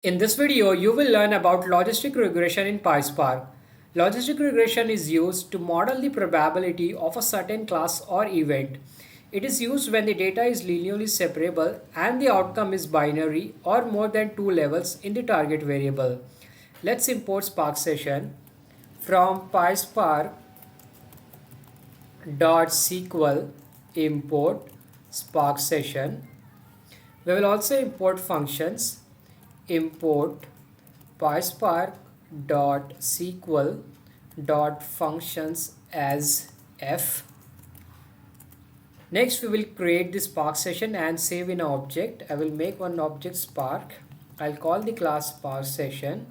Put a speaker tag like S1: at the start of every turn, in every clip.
S1: In this video, you will learn about logistic regression in PySpark. Logistic regression is used to model the probability of a certain class or event. It is used when the data is linearly separable and the outcome is binary or more than two levels in the target variable. Let's import Spark session from PySpark.sql import Spark session. We will also import functions import PySpark.sql.functions as f. Next, we will create the Spark session and save in an object. I will make one object Spark. I'll call the class Spark session.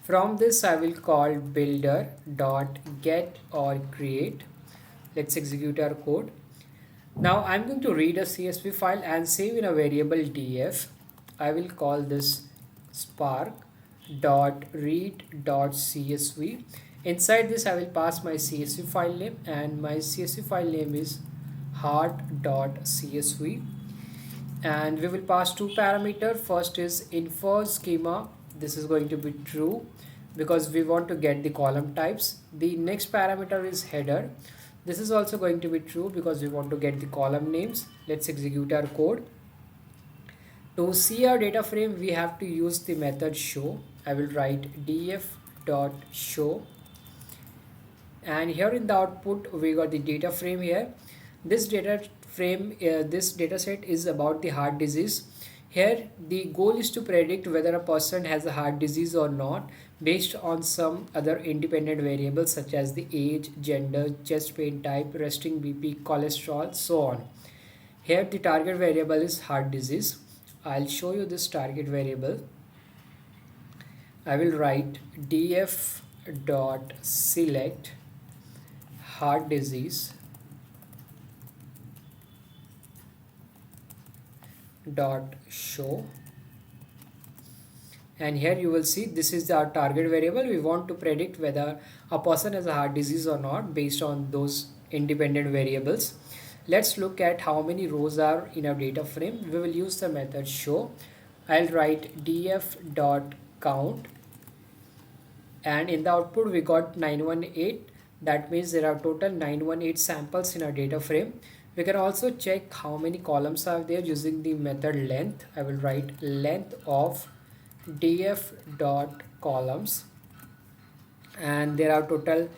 S1: From this, I will call builder.get or create. Let's execute our code. Now I'm going to read a CSV file and save in a variable df. I will call this spark.read.csv. Inside this I will pass my CSV file name, and my CSV file name is heart.csv, and we will pass two parameters. First is infer schema. This is going to be true because we want to get the column types. The next parameter is header. This is also going to be true because we want to get the column names. Let's execute our code. To see our data frame, we have to use the method show. I will write df.show, and here in the output we got the data frame here. This data frame, this data set is about the heart disease. Here the goal is to predict whether a person has a heart disease or not based on some other independent variables such as the age, gender, chest pain type, resting BP, cholesterol, so on. Here the target variable is heart disease. I'll show you this target variable. I will write df.select heart disease dot show, and here you will see this is our target variable. We want to predict whether a person has a heart disease or not based on those independent variables. Let's look at how many rows are in our data frame. We will use the method show. I'll write df.count, and in the output we got 918. That means there are total 918 samples in our data frame. We can also check how many columns are there using the method length. I will write length of df.columns, and there are total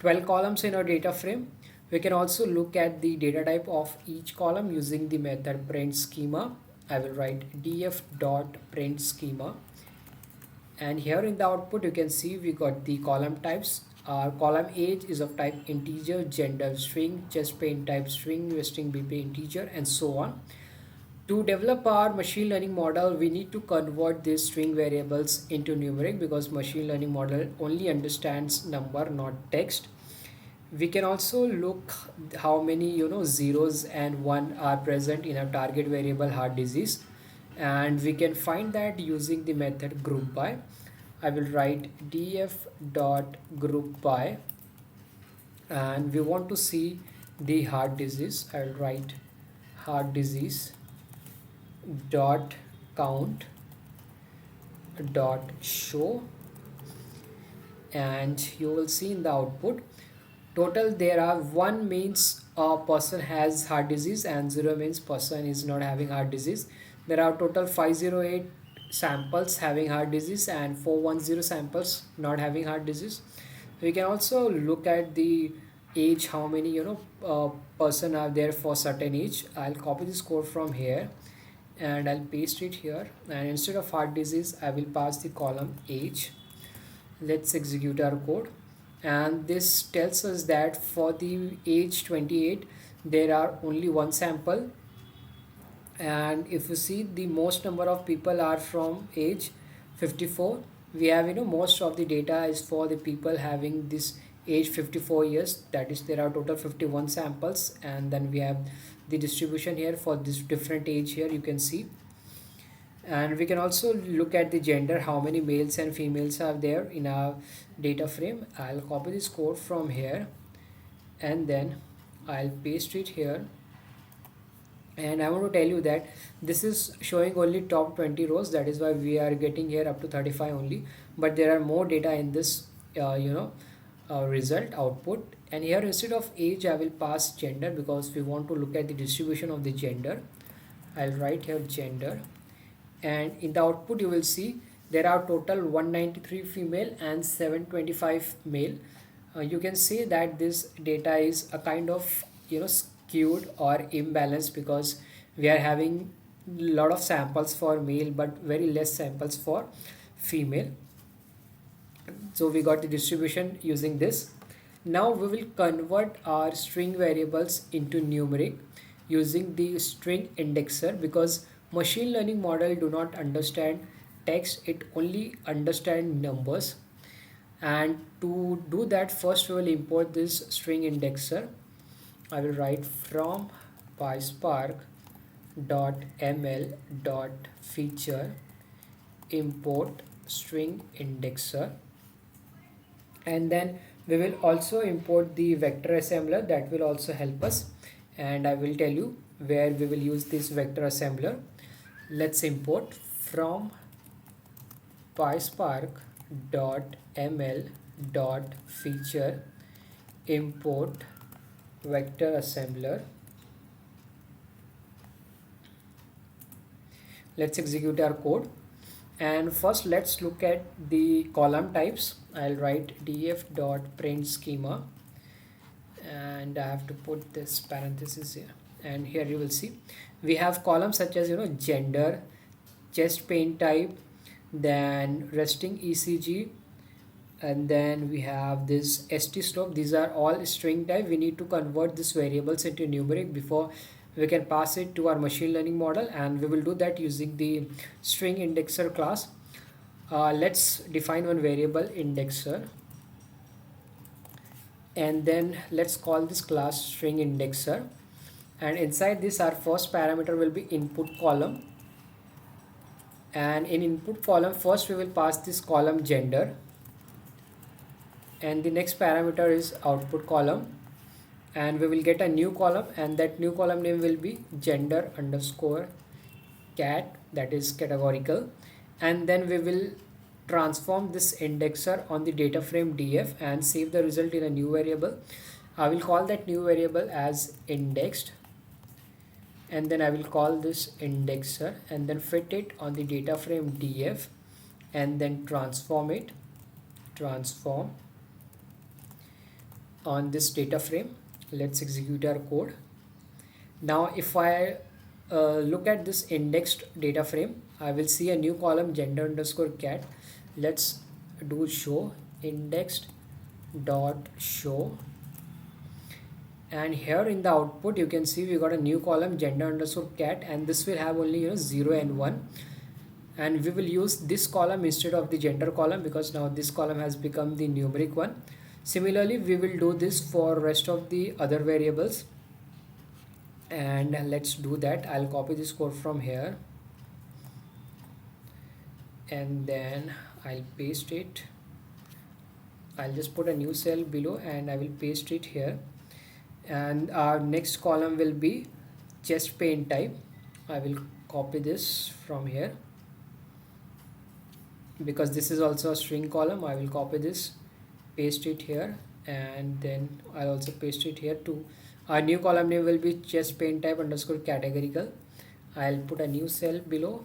S1: 12 columns in our data frame. We can also look at the data type of each column using the method print schema. I will write df.print schema, and here in the output you can see we got the column types. Our column age is of type integer, gender string, chest pain type string, resting BP integer, and so on. To develop our machine learning model, we need to convert these string variables into numeric because machine learning model only understands number, not text. We can also look how many zeros and one are present in a target variable heart disease, and we can find that using the method group by. I will write df.groupby, and we want to see the heart disease. I will write heart disease dot count dot show, and you will see in the output total there are 1 means a person has heart disease and 0 means person is not having heart disease. There are total 508 samples having heart disease and 410 samples not having heart disease. We can also look at the age, how many person are there for certain age. I'll copy this code from here and I'll paste it here, and instead of heart disease I will pass the column age. Let's execute our code, and this tells us that for the age 28 there are only one sample, and if you see the most number of people are from age 54. We have most of the data is for the people having this age 54 years, that is there are total 51 samples, and then we have the distribution here for this different age here you can see. And we can also look at the gender, how many males and females are there in our data frame. I'll copy this code from here and then I'll paste it here, And I want to tell you that this is showing only top 20 rows, that is why we are getting here up to 35 only, but there are more data in this result output. And here instead of age I will pass gender, because we want to look at the distribution of the gender. I'll write here gender, and in the output you will see there are total 193 female and 725 male. You can say that this data is a kind of skewed or imbalanced, because we are having a lot of samples for male but very less samples for female. So we got the distribution using this. Now we will convert our string variables into numeric using the string indexer, because machine learning model do not understand text, it only understand numbers. And to do that, first we will import this string indexer. I will write from PySpark .ml .feature import string indexer, and then we will also import the vector assembler, that will also help us, and I will tell you where we will use this vector assembler. Let's import from PySpark.ml .feature import vector assembler. Let's execute our code, and first let's look at the column types. I'll write df.print schema, and I have to put this parenthesis here, and here you will see we have columns such as gender, chest pain type, then resting ECG, and then we have this st slope. These are all string type. We need to convert these variables into numeric before we can pass it to our machine learning model, and we will do that using the string indexer class. Let's define one variable indexer, and then let's call this class string indexer, and inside this our first parameter will be input column, and in input column first we will pass this column gender, and the next parameter is output column, and we will get a new column, and that new column name will be gender underscore cat, that is categorical. And then we will transform this indexer on the data frame df and save the result in a new variable. I will call that new variable as indexed, and then I will call this indexer and then fit it on the data frame df and then transform on this data frame. Let's execute our code. Now if I look at this indexed data frame, I will see a new column gender underscore cat. Let's do show indexed dot show, and here in the output you can see we got a new column gender underscore cat, and this will have only 0 and 1, and we will use this column instead of the gender column because now this column has become the numeric one. Similarly we will do this for rest of the other variables, and let's do that. I'll copy this code from here and then I'll paste it. I'll just put a new cell below and I will paste it here, and our next column will be chest pain type. I will copy this from here because this is also a string column. I will copy this, paste it here, and then I'll also paste it here too. Our new column name will be chest pain type underscore categorical. I'll put a new cell below.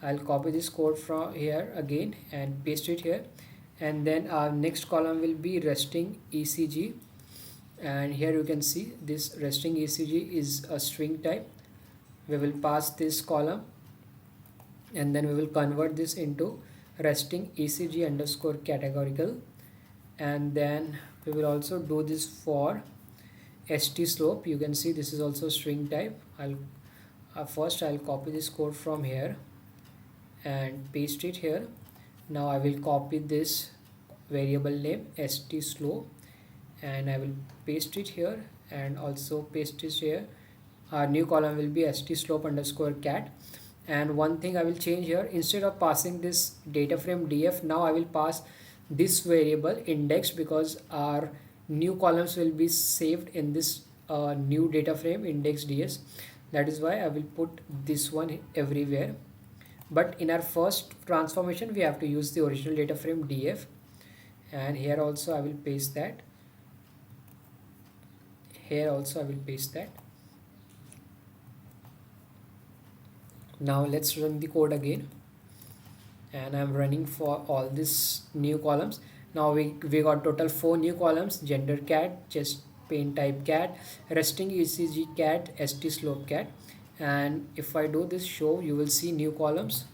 S1: I'll copy this code from here again and paste it here, and then our next column will be resting ECG, and here you can see this resting ECG is a string type. We will pass this column and then we will convert this into resting ECG underscore categorical, and then we will also do this for st slope. You can see this is also string type. First I'll copy this code from here and paste it here. Now I will copy this variable name st slope and I will paste it here and also paste it here. Our new column will be st slope underscore cat, and one thing I will change here, instead of passing this data frame df, now I will pass this variable index because our new columns will be saved in this new data frame index ds. That is why I will put this one everywhere. But in our first transformation we have to use the original data frame df, and here also I will paste that. Here also I will paste that. Now let's run the code again, and I'm running for all these new columns. Now we got total 4 new columns: gender cat, chest paint type cat, resting ECG cat, st slope cat. And if I do this show, you will see new columns.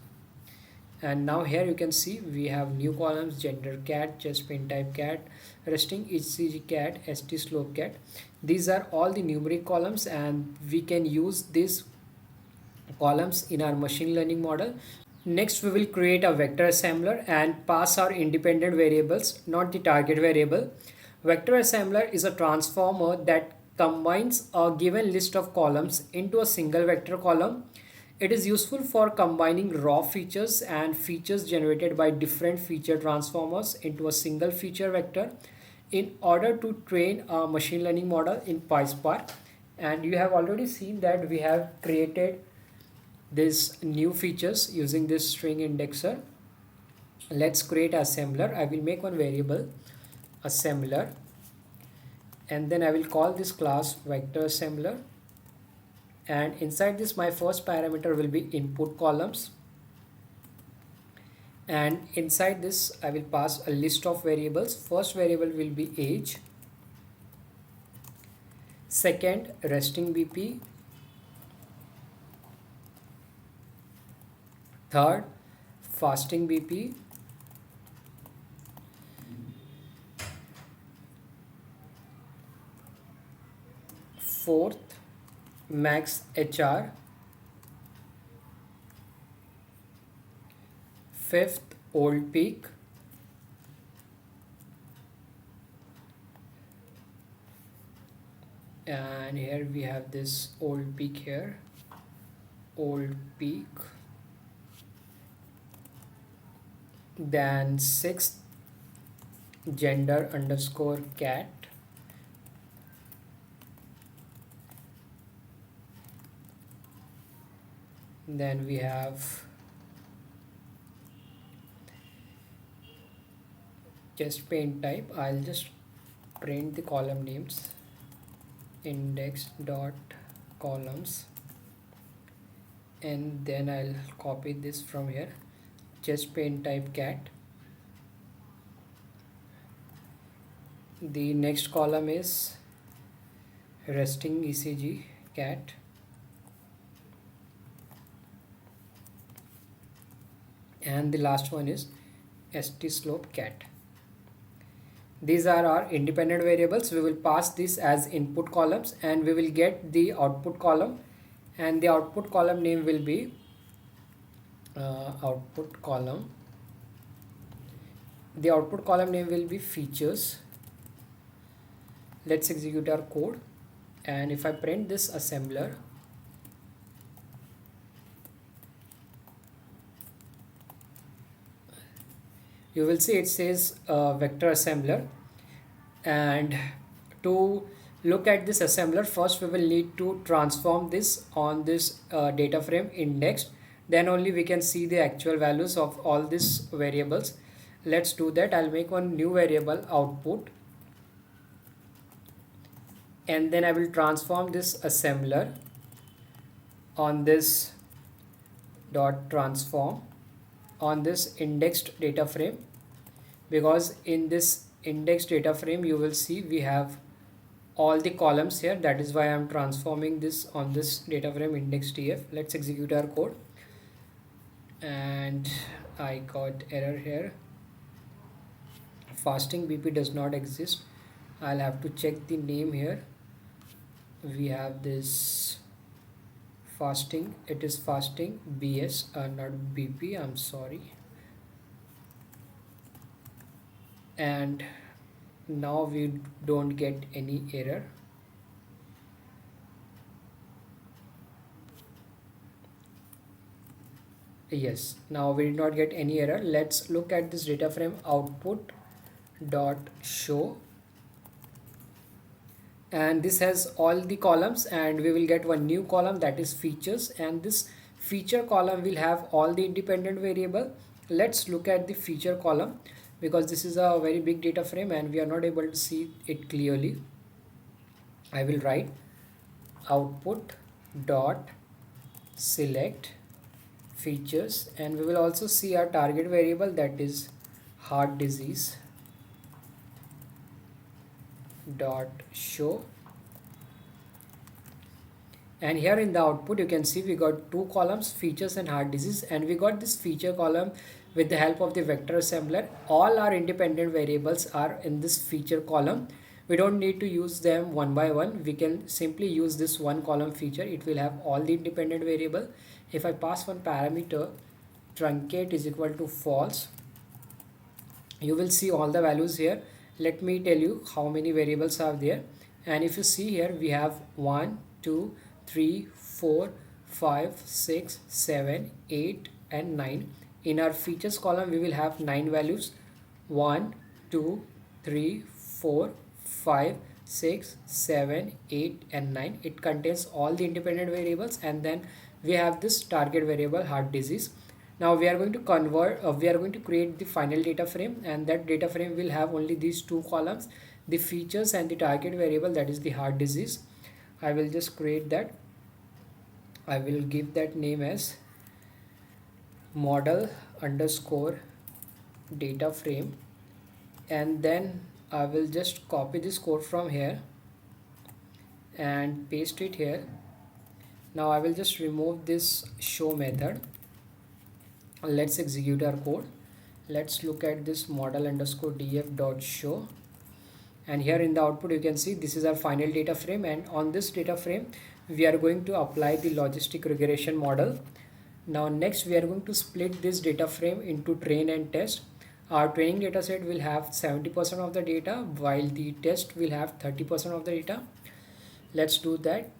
S1: And now here you can see we have new columns: gender cat, chest paint type cat, resting ECG cat, st slope cat. These are all the numeric columns, and we can use these columns in our machine learning model. Next, we will create a vector assembler and pass our independent variables, not the target variable. Vector assembler is a transformer that combines a given list of columns into a single vector column. It is useful for combining raw features and features generated by different feature transformers into a single feature vector in order to train a machine learning model in PySpark. And you have already seen that we have created this new features using this string indexer. Let's create assembler. I will make one variable assembler, and then I will call this class vector assembler, and inside this my first parameter will be input columns, and inside this I will pass a list of variables. First variable will be age, second resting BP, third fasting BP, fourth max HR, fifth old peak, and here we have this old peak here, old peak. Then sixth gender underscore cat, then we have chest paint type. I'll just print the column names, index dot columns, and then I'll copy this from here, chest paint type cat. The next column is resting ECG cat, and the last one is st slope cat. These are our independent variables. We will pass this as input columns, and we will get the output column, and the output column name will be output column. The output column name will be features. Let's execute our code, and if I print this assembler, you will see it says vector assembler. And to look at this assembler, first we will need to transform this on this data frame indexed, then only we can see the actual values of all these variables. Let's do that. I'll make one new variable output, and then I will transform this assembler on this dot transform on this indexed data frame, because in this indexed data frame you will see we have all the columns here. That is why I'm transforming this on this data frame index df. Let's execute our code, and I got error here. Fasting BP does not exist. I'll have to check the name here. We have this fasting, it is fasting BS, not BP, I'm sorry. And now we don't get any error. Yes, now we did not get any error. Let's look at this data frame output dot show. and this has all the columns, and we will get one new column, that is features, and this feature column will have all the independent variable. Let's look at the feature column, because this is a very big data frame and we are not able to see it clearly. I will write output dot select features, and we will also see our target variable, that is heart disease dot show. And here in the output you can see we got two columns, features and heart disease, and we got this feature column with the help of the vector assembler. All our independent variables are in this feature column. We don't need to use them one by one. We can simply use this one column feature. It will have all the independent variable. If I pass one parameter, truncate is equal to false, you will see all the values here. Let me tell you how many variables are there. And if you see here, we have 1 2 3 4 5 6 7 8 and 9. In our features column we will have 9 values: 1 2 3 4 5 6 7 8 and 9. It contains all the independent variables, and then we have this target variable heart disease. Now we are going to we are going to create the final data frame, and that data frame will have only these two columns, the features and the target variable, that is the heart disease. I will just create that. I will give that name as model underscore data frame, and then I will just copy this code from here and paste it here. Now I will just remove this show method. Let's execute our code. Let's look at this model underscore df dot show, and here in the output you can see this is our final data frame, and on this data frame we are going to apply the logistic regression model. Now next we are going to split this data frame into train and test. Our training data set will have 70% of the data, while the test will have 30% of the data. Let's do that.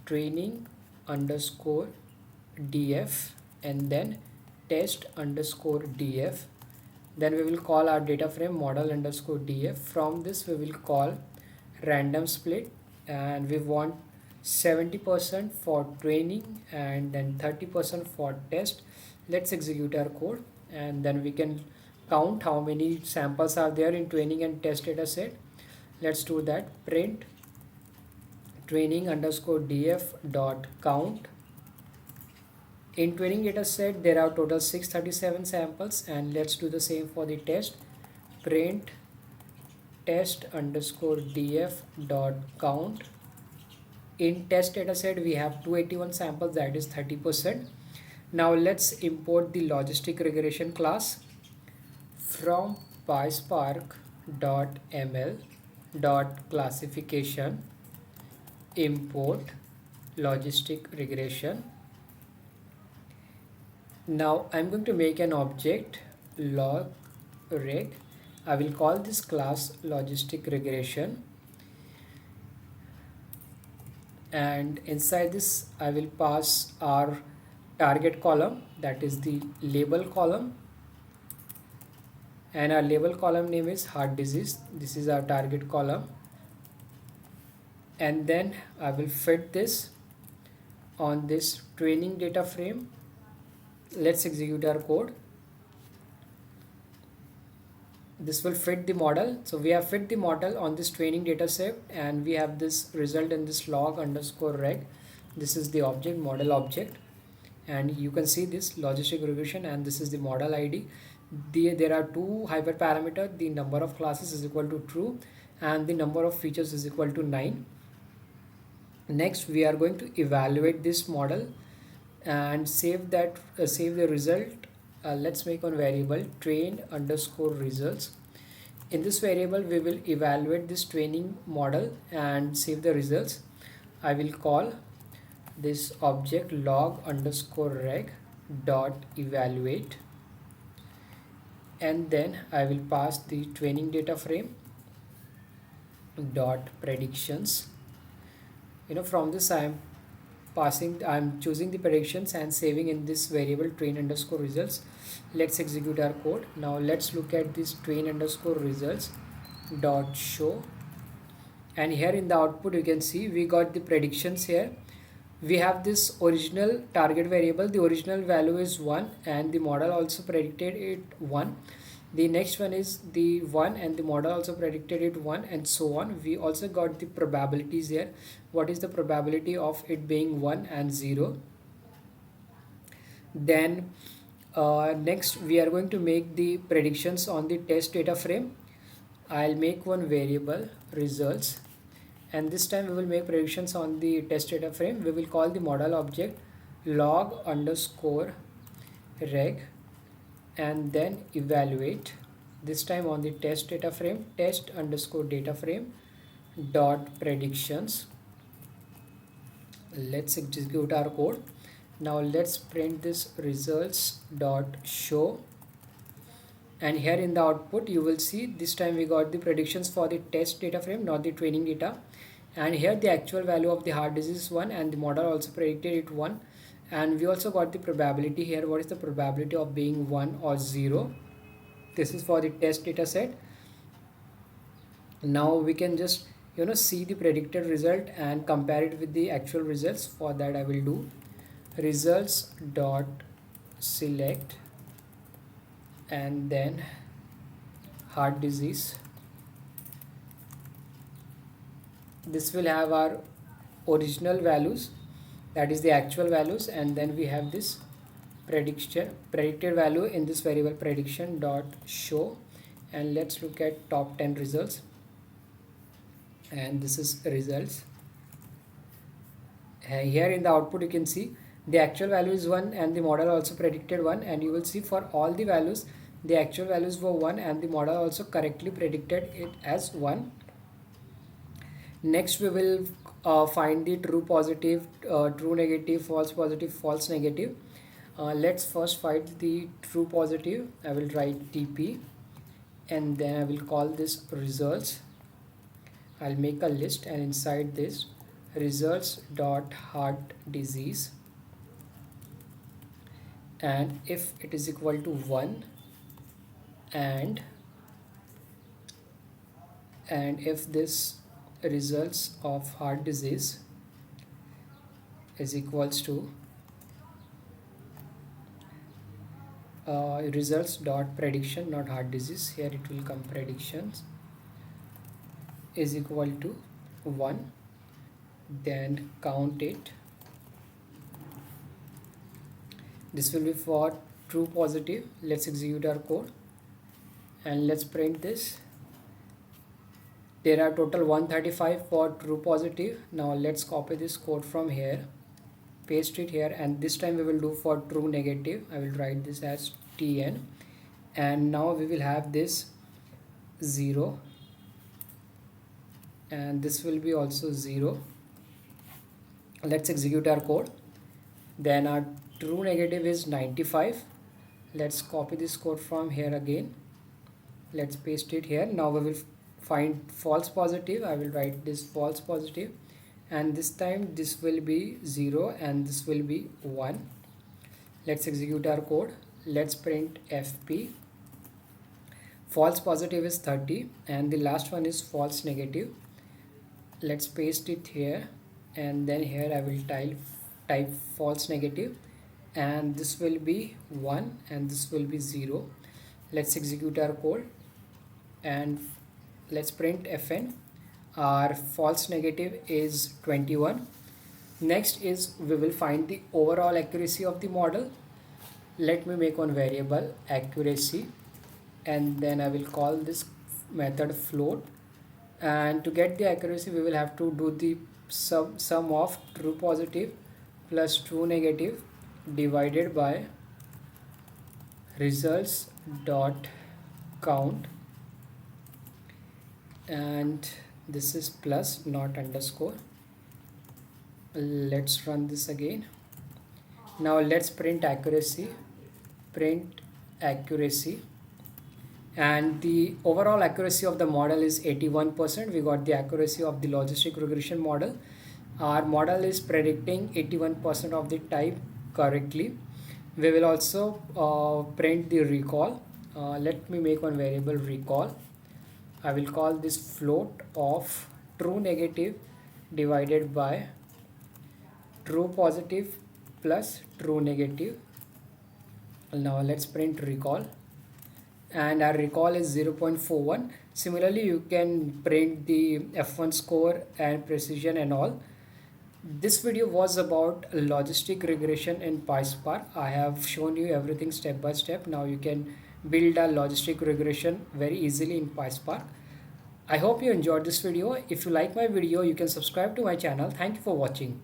S1: Training underscore df and then test underscore df. Then we will call our data frame model underscore df. From this we will call random split, and we want 70% for training and then 30% for test. Let's execute our code, and then we can count how many samples are there in training and test data set. Let's do that. Print training underscore df dot count. In training data set there are total 637 samples, and let's do the same for the test. Print test underscore df dot count. In test data set we have 281 samples, that is 30%. Now let's import the logistic regression class from PySpark.ml.classification import logistic regression. Now I'm going to make an object log reg. I will call this class logistic regression, and inside this I will pass our target column, that is the label column, and our label column name is heart disease. This is our target column, and then I will fit this on this training data frame. Let's execute our code. This will fit the model. So we have fit the model on this training data set, and we have this result in this log underscore reg. This is the object, model object, and you can see this logistic regression, and this is the model ID. There are two hyperparameters. The number of classes is equal to true, and the number of features is equal to 9. Next we are going to evaluate this model and save that save the result. Let's make one variable train underscore results. In this variable we will evaluate this training model and save the results. I will call this object log underscore reg dot evaluate, and then I will pass the training data frame dot predictions. From this I'm choosing the predictions and saving in this variable train underscore results. Let's execute our code. Now let's look at this train underscore results dot show, and here in the output you can see we got the predictions here. We have this original target variable, the original value is 1 and the model also predicted it 1. The next one is the 1 and the model also predicted it 1, and so on. We also got the probabilities here. What is the probability of it being 1 and 0? Then next we are going to make the predictions on the test data frame. I'll make one variable results, and this time we will make predictions on the test data frame. We will call the model object log underscore reg and then evaluate. This time on the test data frame, test underscore data frame dot predictions. Let's execute our code. Now let's print this results dot show, and here in the output you will see this time we got the predictions for the test data frame, not the training data. And here the actual value of the heart disease is 1 and the model also predicted it 1, and we also got the probability here. What is the probability of being 1 or 0? This is for the test data set. Now we can just see the predicted result and compare it with the actual results. For that I will do results dot select and then heart disease. This will have our original values, that is the actual values, and then we have this predicted value in this variable prediction dot show. And let's look at top 10 results, and this is results. And here in the output you can see the actual value is 1 and the model also predicted 1, and you will see for all the values the actual values were 1 and the model also correctly predicted it as 1. Next we will find the true positive, true negative, false positive, false negative. Let's first find the true positive. I will write TP and then I will call this results. I'll make a list, and inside this results dot heart disease, and if it is equal to 1 and if this results of heart disease is equals to results dot prediction, not heart disease, here it will come predictions is equal to 1, then count it. This will be for true positive. Let's execute our code and let's print this. There are total 135 for true positive. Now let's copy this code from here, paste it here, and this time we will do for true negative. I will write this as TN, and now we will have this 0 and this will be also 0. Let's execute our code. Then our true negative is 95. Let's copy this code from here again. Let's paste it here. Now we will find false positive. I will write this false positive, and this time this will be 0 and this will be 1. Let's execute our code. Let's print FP. False positive is 30 and the last one is false negative. Let's paste it here, and then here I will type false negative, and this will be 1 and this will be 0. Let's execute our code and let's print Fn. Our false negative is 21. Next is we will find the overall accuracy of the model. Let me make one variable accuracy, and then I will call this method float, and to get the accuracy we will have to do the sum of true positive plus true negative divided by results dot count, and this is plus, not underscore. Let's run this again. Now let's print accuracy, and the overall accuracy of the model is 81%. We got the accuracy of the logistic regression model. Our model is predicting 81% of the type correctly. We will also print the recall. Let me make one variable recall. I will call this float of true negative divided by true positive plus true negative. Now let's print recall, and our recall is 0.41. Similarly, you can print the F1 score and precision and all. This video was about logistic regression in PySpark. I have shown you everything step by step. Now you can build a logistic regression very easily in PySpark. I hope you enjoyed this video. If you like my video, you can subscribe to my channel. Thank you for watching.